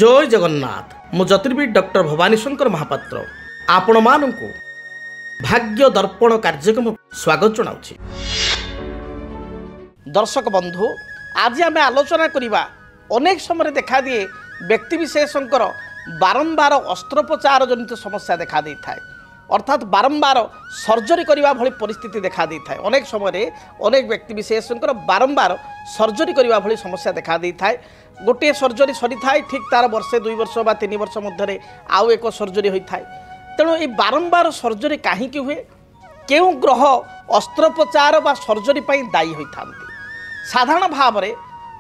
जय जगन्नाथ मु ज्योतिर्विद डॉक्टर भवानी शंकर महापात्र आपण मानू भाग्य दर्पण कार्यक्रम स्वागत जनाऊँ। दर्शक बंधु आज आम आलोचना करवा अनेक समय देखा दिए व्यक्तिविशेषकर बारंबार अस्त्रोपचार जनित समस्या देखा दी थाए अर्थात बारंबार सर्जरी करने भली परिस्थिति देखा दी थाए। अनेक समय अनेक व्यक्तिविशेषकर बारंबार सर्जरी करने भली समस्या देखा दी थाए। गोटे सर्जरी सरी थाए ठीक तार वर्षे 2 वर्ष बा 3 वर्ष मध्य आउ एक सर्जरी होता है। तेणु ये बारंबार सर्जरी कहीं हुए केउ ग्रह अस्त्रोपचार बा सर्जरी दायी होता साधारण भाव में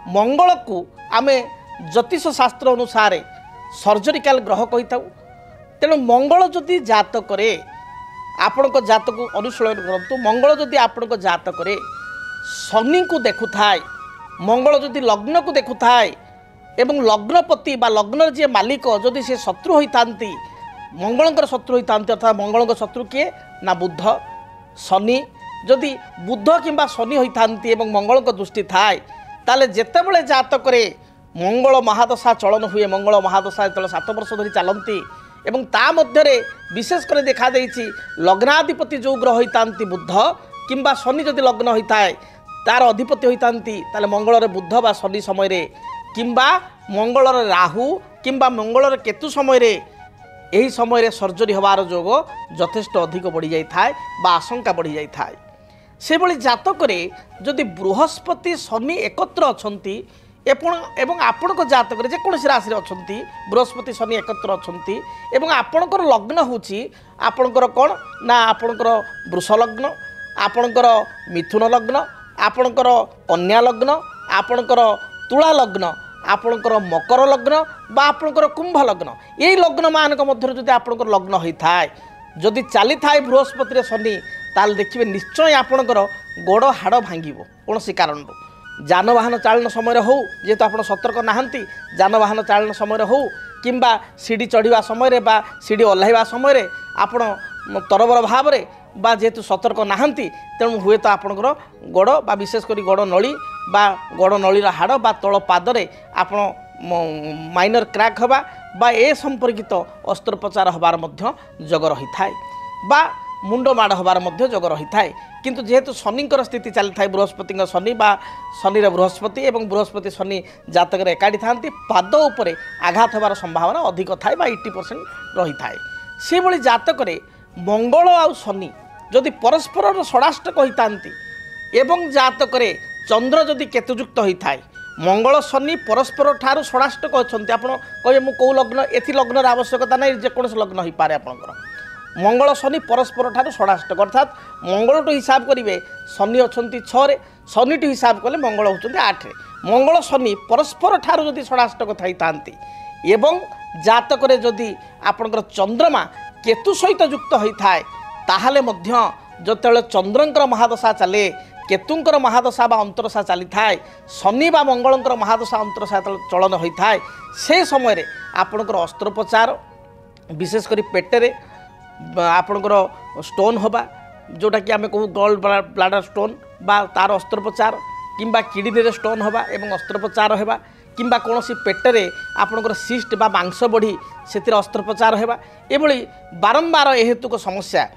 मंगल को आम ज्योतिष शास्त्र अनुसार सर्जरिकाल ग्रह कही था। तेणु मंगल जदि जातक आपण जातक अनुशीलन करूँ मंगल जदि आपण जातक शनि को देखु थाए मंगल जदि लग्न को देखु थाए एवं लग्नपति बा लग्न जी मालिक जदि से शत्रु होता मंगल शत्रु होता अर्थात मंगल शत्रु किए ना बुध शनि जदि बुध किंबा शनि होता मंगल दृष्टि थाए ताले जेतेबेले जातक मंगल महादशा चलन हुए मंगल महादशा जो 7 वर्ष धरी चलती एवं ता मध्य विशेषकर देखा देछि लग्नाधिपति जो ग्रह होता बुध किंबा शनि जदि लग्न होता है तार अधिपति होता मंगल बुध बा शनि समय किंबा मंगल राहु किंबा मंगल केतु समय यही समय सर्जरी हबार जोग यथेष्ट अधिक बढ़ी जाए बा आशंका बढ़ी जाए। से भली जातक जदि बृहस्पति शनि एकत्र अच्छा एवं आपण जातक जेकोसी राशि अच्छा बृहस्पति शनि एकत्र अच्छा आपणकर लग्न होची आपणकर कौन ना आपणकर वृष लग्न आपणकर मिथुन लग्न आपणकर कन्या लग्न आपणकर तुला लग्न आपणकर मकर लग्न बा आपणकर कुंभ लग्न यही लग्न मानक मध्य जदि आपणकर लग्न होता है जदि चली थाए बृहस्पति शनि ताल देखिए निश्चय आपणकर गोड़ हाड़ भांग कौन सी कारण जानवाहन चालन समय हो जेहेतु आप सतर्क नहांती जानवाहन चालन समय हो किंबा सीढ़ी चढ़ा समय बा सीढ़ी ओह्लैवा समय आपण तरबर भाव बा जेहेतु सतर्क नहांती तेणु हुए तो आपणकर गोड़ बा विशेषकर गोड़ नली बा गोड़ नलीर हाड़ बा तल पादरे आपण माइनर क्रैक हवा बा ए संपर्कित अस्त्रोपचार हबार मध्य जोग रही थाए बा मुंड माड़ हबार मध्य जोग रही थाए। किंतु जेहेतु शनिकर स्थिति चली था बृहस्पति शनि बा शनि बृहस्पति एवं बृहस्पति शनि जातक एकाठी था पाद उपरे आघात हबार संभावना अधिक थाए बा 80% रही थाए। से भली जातक मंगल आउ शनि जदि परस्पर षडाष्टक होता एवं जातक चंद्र जदि केतुयुक्त होता है मंगल शनि परस्पर ठार षडाष्टक अच्छा आप कहे मु कौ लग्न एथि लग्नर आवश्यकता नहीं जेकोसी लग्न हो पारे आपंकर मंगल शनि परस्पर ठार षडाष्टक अर्थात मंगल टू हिसाब करेंगे शनि अच्छा 6 शनि टू हिसाब कले मंगल होती 8 मंगल शनि परस्पर ठार जदि षडाष्टक था एवं जातक जदि आपंकर चंद्रमा केतु सहित युक्त होता है ताहले मध्य जो चंद्रंकर महादशा चले केतुंकर महादशा बा अंतरशा चली थाए शनि बा मंगलंकर महादशा अंतरशा चलन होता है से समय आपणकर अस्त्रोपचार विशेषकर पेटरे आपणकर स्टोन हवा जोटा कि आम कहूँ गॉल ब्लाडर स्टोन बा तार अस्त्रोपचार किंबा किडनी स्टोन हवा एवं अस्त्रोपचार होगा किंबा कौन सी पेटरे आपणकर सिस्ट बा मांस बढ़ी से अस्त्रोपचार होगा एभली बारंबार हेतुक समस्या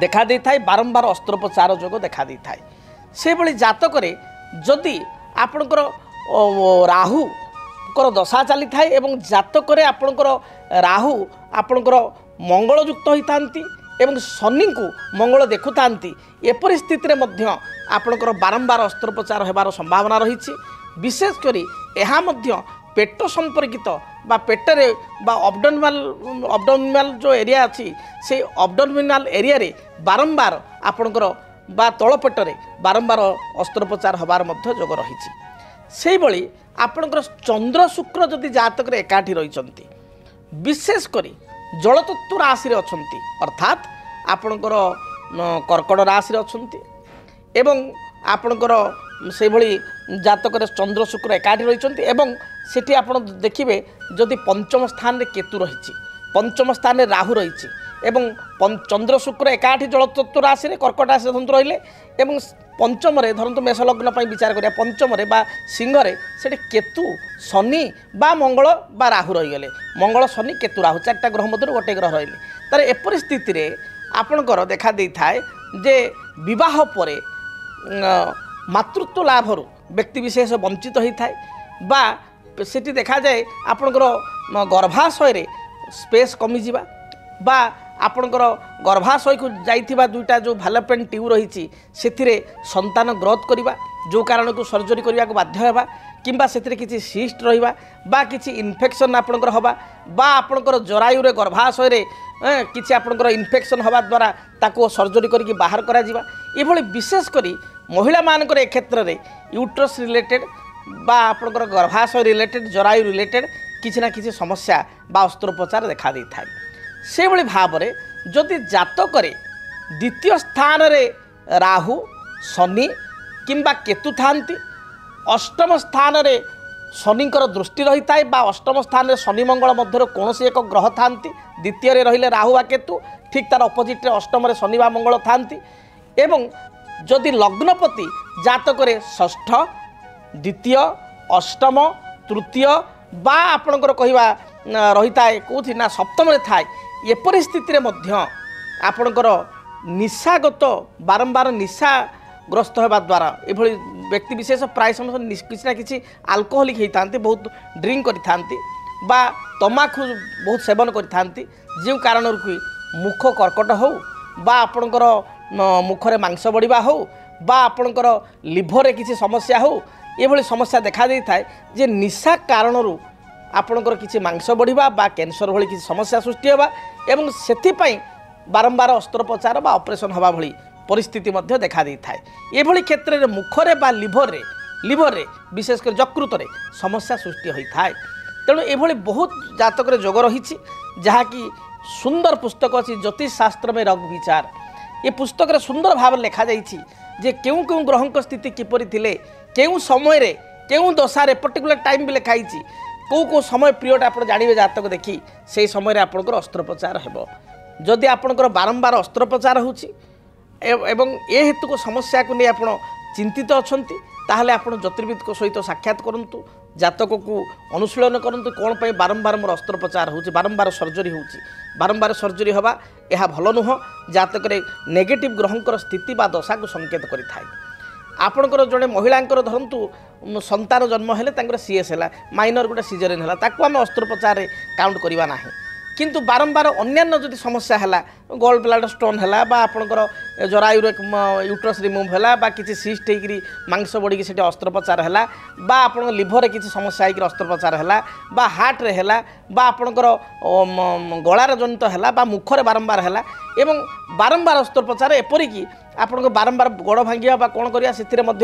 देखा दे थाए बारंबार अस्त्रोपचार जोग देखा दे थाए। से भली जातक जदि आपणकर राहु दशा चली थाए एवं जातक आपणकर राहु आपणकर मंगल युक्त होता एवं शनि को मंगल देखुता एपरि स्थिति मध्य आपणकर बारंबार अस्त्रोपचार होबार संभावना रही। विशेषकर यह पेट संपर्कित बा पेटरे बा अब्डोमिनाल जो एरिया अच्छी से अब्डोमिनाल एरिया रे बारंबार आपणकर बा तल पेटरे बारंबार अस्त्रोपचार हबार मध्य जोग रही। से भली आपणकर चंद्र शुक्र जदि जातक एकाठी रही विशेषकर जलतत्व राशि अच्छा अर्थात आपणकर कर्कट राशि अच्छा एवं आपणकर से भली जातक चंद्र शुक्र एकाठी रही एवं सेठी आपण देखिए जदि पंचम स्थान रे केतु रही पंचम स्थान रे राहु रही এবং ଚନ୍ଦ୍ର ଶୁକ୍ର ଏକାଠି ଜଳତତ୍ତ୍ୱ ରାଶିରେ କର୍କଟ ରାଶି ଧରନ୍ତୁ ରହିଲେ ଏବଂ ପଞ୍ଚମରେ ଧରନ୍ତୁ ମେଷଲଗ୍ନ ପାଇଁ ବିଚାର କରିବା ପଞ୍ଚମରେ ବା ସିଂହରେ ସେଠି କେତୁ ଶନି ବା ମଙ୍ଗଳ ବା ରାହୁ ରହିଗଲେ ମଙ୍ଗଳ ଶନି କେତୁ ରାହୁ ଚାରିଟା ଗ୍ରହ ମଧ୍ୟରୁ ଗୋଟିଏ ଗ୍ରହ ରହିଲେ ତାର ଏପରି ସ୍ଥିତିରେ ଆପଣଙ୍କର ଦେଖା ଦେଇଥାଏ ଯେ ବିବାହ ପରେ ମାତୃତ୍ୱ ଲାଭରୁ ବ୍ୟକ୍ତିବିଶେଷ ବଞ୍ଚିତ ହୋଇଥାଏ ବା ସେଠି ଦେଖାଯାଏ ଆପଣଙ୍କର ଗର୍ଭାଶୟରେ ସ୍ପେସ୍ କମିଯିବା বা ଆପଣଙ୍କର ଗର୍ଭାଶୟକୁ ଯାଇଥିବା ଦୁଇଟା ଯେଉଁ ଭାଲୋପେନ୍ ଟ୍ୟୁବ୍ ରହିଛି ସେଥିରେ ସନ୍ତାନ ଗ୍ରୋଥ୍ କରିବା ଯେଉଁ କାରଣକୁ ସର୍ଜରୀ କରିବାକୁ ବାଧ୍ୟ ହେବା କିମ୍ବା ସେଥିରେ କିଛି ସିଷ୍ଟ ରହିବା ବା କିଛି ଇନଫେକ୍ସନ୍ ଆପଣଙ୍କର ହେବା ବା ଆପଣଙ୍କର ଜରାୟୁରେ ଗର୍ଭାଶୟରେ କିଛି ଆପଣଙ୍କର ଇନଫେକ୍ସନ୍ ହେବା ଦ୍ୱାରା ତାକୁ ସର୍ଜରୀ କରିକି ବାହାର କରାଯିବା ଏଭଳି ବିଶେଷ କରି ମହିଳାମାନଙ୍କର ଏ କ୍ଷେତ୍ରରେ ୟୁଟ୍ରସ୍ ରିଲେଟେଡ୍ বা ଆପଣଙ୍କର ଗର୍ଭାଶୟ ରିଲେଟେଡ୍ ଜରାୟୁ ରିଲେଟେଡ୍ କିଛି ନା କିଛି ସମସ୍ୟା ବା ଅସ୍ତ୍ରୋପଚାର ଦେଖା ଦେଇଥାଏ ସେଭଳି ଭାବରେ ଯଦି ଜାତକରେ ଦ୍ୱିତୀୟ ସ୍ଥାନରେ ରାହୁ ଶନି କିମ୍ବା କେତୁ ଥାନ୍ତି ଅଷ୍ଟମ ସ୍ଥାନରେ ଶନିଙ୍କର ଦୃଷ୍ଟି ରହିଥାଏ ବା ଅଷ୍ଟମ ସ୍ଥାନରେ ଶନି ମଙ୍ଗଳ ମଧ୍ୟରୁ କୌଣସି ଏକ ଗ୍ରହ ଥାନ୍ତି ଦ୍ୱିତୀୟରେ ରହିଲେ ରାହୁ ବା କେତୁ ଠିକ୍ ତାର ଅପୋଜିଟ୍ରେ ଅଷ୍ଟମରେ ଶନି ବା ମଙ୍ଗଳ ଥାନ୍ତି ଏବଂ ଯଦି ଲଗ୍ନପତି ଜାତକରେ ଷଷ୍ଠ ଦ୍ୱିତୀୟ ଅଷ୍ଟମ ତୃତୀୟ বা ଆପଣଙ୍କର କହିବା ରହିଥାଏ କେଉଁଠି ନା ସପ୍ତମରେ ଥାଏ ଏପରି ସ୍ଥିତିରେ ମଧ୍ୟ ଆପଣଙ୍କର ନିଶାଗତ ବାରମ୍ବାର ନିଶାଗ୍ରସ୍ତ ହେବା ଦ୍ୱାରା ଏଭଳି ବ୍ୟକ୍ତିବିଶେଷ ପ୍ରାୟ ସମସ୍ତ କିଛି ନା କିଛି ଆଲକୋହଲିକ୍ ହେଇଥାନ୍ତି ବହୁତ ଡ୍ରିଙ୍କ କରିଥାନ୍ତି ବା ତମାଖୁ ବହୁତ ସେବନ କରିଥାନ୍ତି ଯେଉଁ କାରଣରୁ କି ମୁଖ କର୍କଟ ହେଉ ବା ଆପଣଙ୍କର ମୁଖରେ ମାଂସ ବଢ଼ିବା ହେଉ ବା ଆପଣଙ୍କର ଲିଭରରେ କିଛି ସମସ୍ୟା ହେଉ ଏଭଳି ସମସ୍ୟା ଦେଖା ଦେଇଥାଏ ଯେ ନିଶା କାରଣରୁ ଆପଣଙ୍କର କିଛି ମାଂସ ବଢ଼ିବା ବା କ୍ୟାନ୍ସର ଭଳି କିଛି ସମସ୍ୟା ସୃଷ୍ଟି ହେବା ଏବଂ ସେଥିପାଇଁ ବାରମ୍ବାର ଅସ୍ତ୍ରୋପଚାର ବା ଅପରେସନ୍ ହେବା ଭଳି ପରିସ୍ଥିତି ମଧ୍ୟ ଦେଖା ଦେଇଥାଏ ଏଭଳି କ୍ଷେତ୍ରରେ ମୁଖରେ ବା ଲିଭରରେ ବିଶେଷ କରି ଯକୃତରେ ସମସ୍ୟା ସୃଷ୍ଟି ହୋଇଥାଏ ତେଣୁ ଏଭଳି ବହୁତ ଜାତକରେ ଯୋଗ ରହିଛି ଯାହାକି ସୁନ୍ଦର ପୁସ୍ତକ ଅଛି ଜ୍ୟୋତିଷ ଶାସ୍ତ୍ର ମେ ରଗ ବିଚାର ଏ ପୁସ୍ତକରେ ସୁନ୍ଦର ଭାବରେ ଲେଖାଯାଇଛି ଯେ କେଉଁ କେଉଁ ଗ୍ରହଙ୍କ ସ୍ଥିତି କିପରି ଥିଲେ କେଉଁ ସମୟରେ କେଉଁ ଦଶାରେ ପର୍ଟିକୁଲାର ଟାଇମ୍ ବି ଲେଖା ହେଇଛି କେଉଁ ସମୟ ପିରିୟଡ଼ ଆପଣ ଜାଣିବେ ଜାତକ ଦେଖି ସେହି ସମୟରେ ଆପଣଙ୍କର ଅସ୍ତ୍ରୋପଚାର ହେବ ଯଦି ଆପଣଙ୍କର ବାରମ୍ବାର ଅସ୍ତ୍ରୋପଚାର ହେଉଛି ଏବଂ ଏ ହେତୁକୁ ସମସ୍ୟାକୁ ନେଇ ଆପଣ ଚିନ୍ତିତ ଅଛନ୍ତି ତାହେଲେ ଆପଣ ଜ୍ୟୋତିର୍ବିଦଙ୍କ ସହିତ ସାକ୍ଷାତ କରନ୍ତୁ ଜାତକକୁ ଅନୁଶୀଳନ କରନ୍ତୁ କ'ଣ ପାଇଁ ବାରମ୍ବାର ମୋର ଅସ୍ତ୍ରୋପଚାର ହେଉଛି ବାରମ୍ବାର ସର୍ଜରୀ ହେଉଛି ବାରମ୍ବାର ସର୍ଜରୀ ହେବା ଏହା ଭଲ ନୁହଁ ଜାତକରେ ନେଗେଟିଭ୍ ଗ୍ରହଙ୍କର ସ୍ଥିତି ବା ଦଶାକୁ ସଂକେତ କରିଥାଏ ଆପଣଙ୍କର ଜଣେ ମହିଳାଙ୍କର ଧରନ୍ତୁ ସନ୍ତାନ ଜନ୍ମ ହେଲେ ତାଙ୍କର ସିଏସ୍ ହେଲା ମାଇନର ଗୋଟେ ସିଜରିନ୍ ହେଲା ତାକୁ ଆମେ ଅସ୍ତ୍ରୋପଚାରରେ କାଉଣ୍ଟ କରିବା ନାହିଁ କିନ୍ତୁ ବାରମ୍ବାର ଅନ୍ୟାନ୍ୟ ଯଦି ସମସ୍ୟା ହେଲା ଗୋଲ୍ଡ ବ୍ଲାଡର ଷ୍ଟୋନ୍ ହେଲା ବା ଆପଣଙ୍କର ଜରାୟୁରେ ୟୁଟ୍ରସ୍ ରିମୁଭ୍ ହେଲା ବା କିଛି ସିଷ୍ଟ ହେଇକିରି ମାଂସ ବଢ଼ିକି ସେଠି ଅସ୍ତ୍ରୋପଚାର ହେଲା ବା ଆପଣଙ୍କ ଲିଭରରେ କିଛି ସମସ୍ୟା ହେଇକିରି ଅସ୍ତ୍ରୋପଚାର ହେଲା ବା ହାର୍ଟରେ ହେଲା ବା ଆପଣଙ୍କର ଗଳାର ଜନିତ ହେଲା ବା ମୁଖରେ ବାରମ୍ବାର ହେଲା ଏବଂ ବାରମ୍ବାର ଅସ୍ତ୍ରୋପଚାର ଏପରିକି ଆପଣଙ୍କ ବାରମ୍ବାର ଗୋଡ଼ ଭାଙ୍ଗିବା ବା କ'ଣ କରିବା ସେଥିରେ ମଧ୍ୟ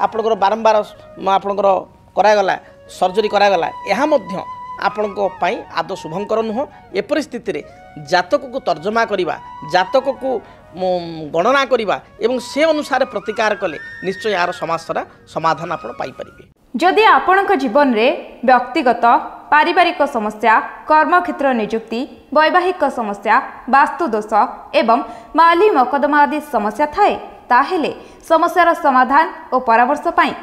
ଆପଣଙ୍କର ବାରମ୍ବାର ଆପଣଙ୍କର କରାଗଲା ସର୍ଜରୀ କରାଗଲା ଏହା ମଧ୍ୟ ଆପଣଙ୍କ ପାଇଁ ଆଦୌ ଶୁଭଙ୍କର ନୁହଁ ଏପରି ସ୍ଥିତିରେ ଜାତକକୁ ତର୍ଜମା କରିବା ଜାତକକୁ ଗଣନା କରିବା ଏବଂ ସେ ଅନୁସାରେ ପ୍ରତିକାର କଲେ ନିଶ୍ଚୟ ଏହାର ସମସ୍ୟାର ସମାଧାନ ଆପଣ ପାଇପାରିବେ ଯଦି ଆପଣଙ୍କ ଜୀବନରେ ବ୍ୟକ୍ତିଗତ ପାରିବାରିକ ସମସ୍ୟା କର୍ମକ୍ଷେତ୍ର ନିଯୁକ୍ତି ବୈବାହିକ ସମସ୍ୟା ବାସ୍ତୁ ଦୋଷ ଏବଂ ମାଲି ମକଦ୍ଦମା ଆଦି ସମସ୍ୟା ଥାଏ ତାହେଲେ ସମସ୍ୟାର ସମାଧାନ ଓ ପରାମର୍ଶ ପାଇଁ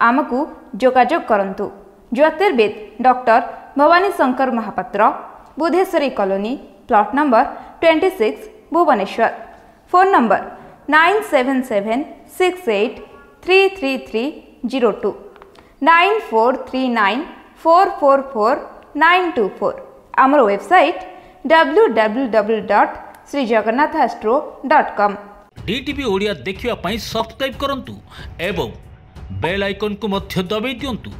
ଆମକୁ ଯୋଗାଯୋଗ କରନ୍ତୁ ଜ୍ୟୋତିର୍ବିଦ doctor Bhabani Shankar Mahapatra Budheswari colony plot number 26 Bhubaneswar phone number 9776833302 9439444924 आमर वेबसाइट www.srijagannathastro.com DTV ओडिया देखिवा पई सब्सक्राइब करंतु एवं बेल आइकन को मध्य दबाई दियंतु।